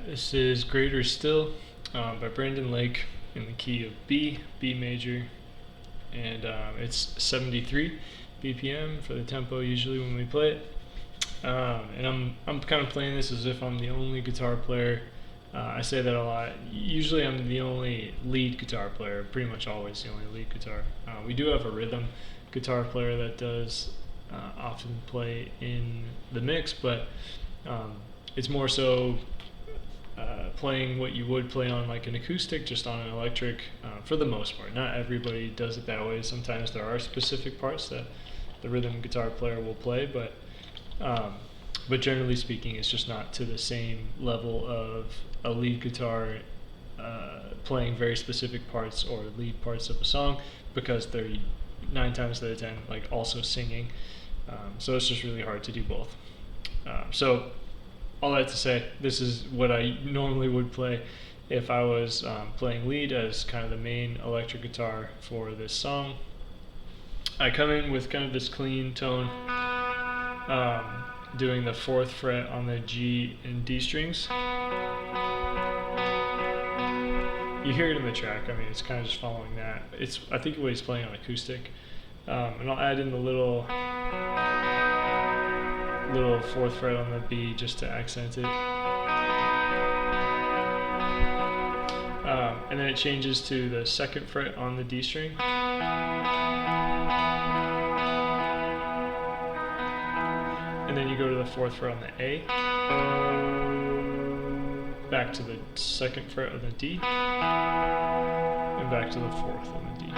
This is Greater Still by Brandon Lake in the key of B major, and it's 73 BPM for the tempo usually when we play it. And I'm kind of playing this as if I'm the only guitar player. I say that a lot. Usually I'm the only lead guitar player, pretty much always the only lead guitar. We do have a rhythm guitar player that does often play in the mix, but it's more so playing what you would play on like an acoustic, just on an electric, for the most part. Not everybody does it that way. Sometimes there are specific parts that the rhythm guitar player will play, but generally speaking, it's just not to the same level of a lead guitar playing very specific parts or lead parts of a song, because they're 9 times out of 10 like also singing. So it's just really hard to do both. So all that to say, this is what I normally would play if I was playing lead as kind of the main electric guitar for this song. I come in with kind of this clean tone, doing the 4th fret on the G and D strings. You hear it in the track. I mean, it's kind of just following that. I think what he's playing on acoustic, and I'll add in the little 4th fret on the B just to accent it. And then it changes to the 2nd fret on the D string. And then you go to the 4th fret on the A. Back to the 2nd fret of the D. And back to the 4th on the D.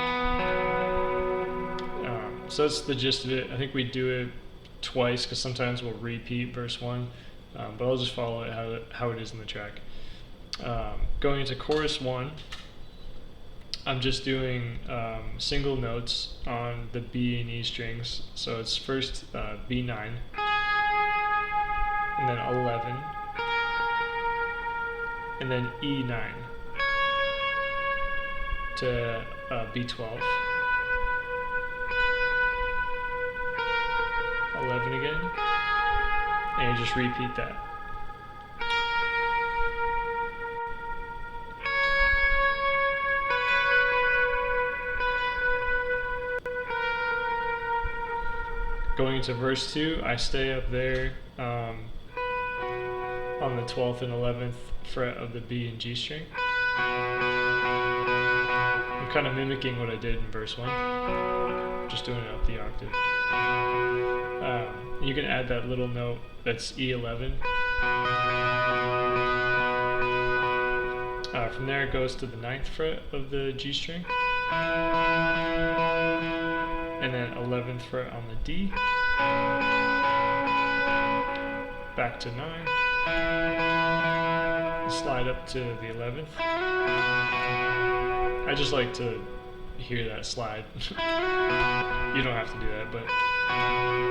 So that's the gist of it. I think we do it twice because sometimes we'll repeat verse 1, but I'll just follow it how it is in the track. Going into chorus 1, I'm just doing single notes on the B and E strings. So it's first B9, and then 11, and then E9 to B12. 11 again, and you just repeat that. Going into verse 2, I stay up there on the 12th and 11th fret of the B and G string. I'm kind of mimicking what I did in verse 1, just doing it up the octave. You can add that little note that's E11. From there it goes to the 9th fret of the G string, and then 11th fret on the D, back to 9, slide up to the 11th. I just like to hear that slide. You don't have to do that, but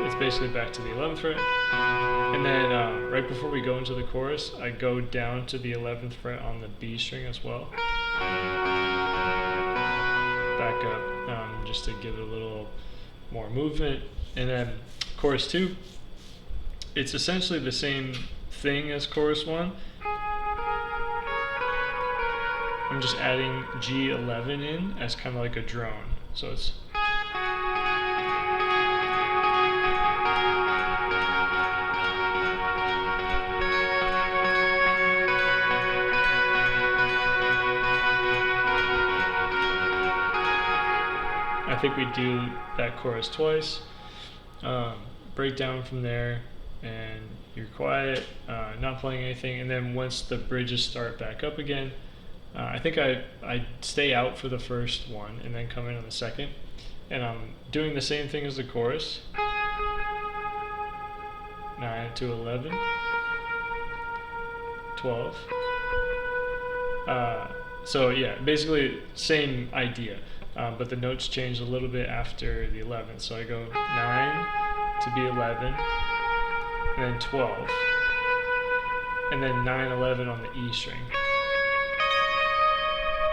it's basically back to the 11th fret. And then right before we go into the chorus, I go down to the 11th fret on the B string as well. Back up, just to give it a little more movement. And then chorus 2, it's essentially the same thing as chorus 1. I'm just adding G11 in as kind of like a drone. So it's I think we do that chorus twice, break down from there, and you're quiet, not playing anything, and then once the bridges start back up again, I think I stay out for the first one and then come in on the second, and I'm doing the same thing as the chorus, 9 to 11, 12. So yeah, basically same idea. But the notes change a little bit after the 11th. So I go 9 to B11, and then 12, and then 9, 11 on the E string.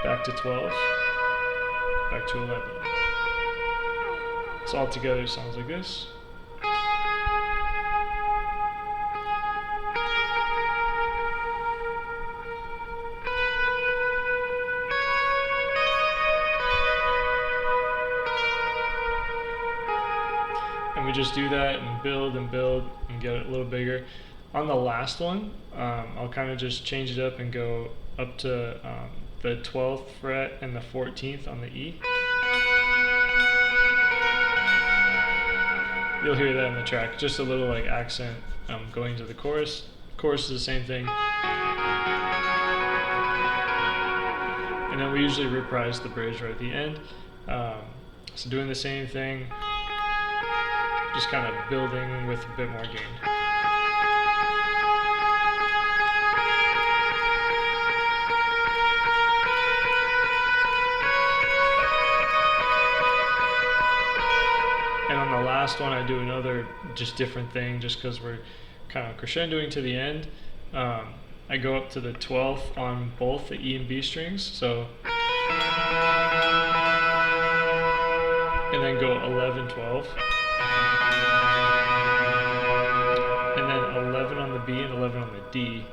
Back to 12, back to 11. So all together sounds like this. just do that and build and get it a little bigger. On the last one, I'll kind of just change it up and go up to the 12th fret and the 14th on the E. You'll hear that in the track, just a little like accent going to the chorus. Chorus is the same thing. And then we usually reprise the bridge right at the end. So doing the same thing, just kind of building with a bit more gain. And on the last one, I do another just different thing, just because we're kind of crescendoing to the end. I go up to the 12th on both the E and B strings, so, and then go 11, 12, and then 11 on the B and 11 on the D,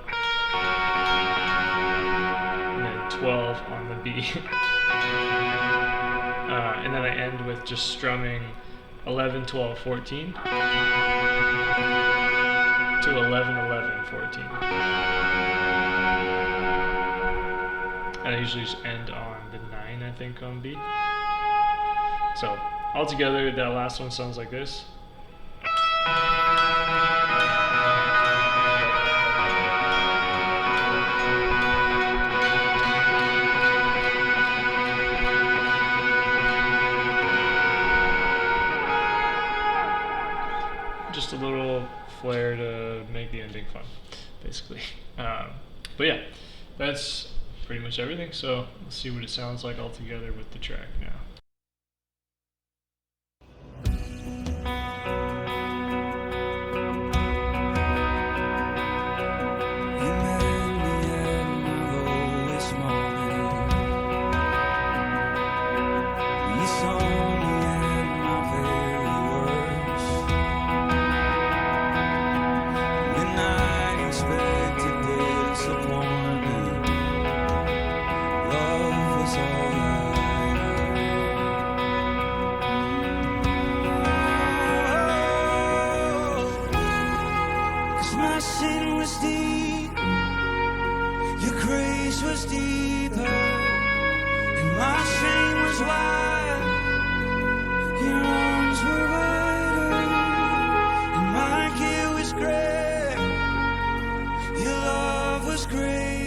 and then 12 on the B, and then I end with just strumming 11, 12, 14 to 11, 11, 14. And I usually just end on the 9, I think, on B. So, altogether, that last one sounds like this. Just a little flair to make the ending fun, basically. But yeah, that's pretty much everything. So let's see what it sounds like all together with the track now. My sin was deep, your grace was deeper, and my shame was wide, your arms were wider, and my guilt was great, your love was great.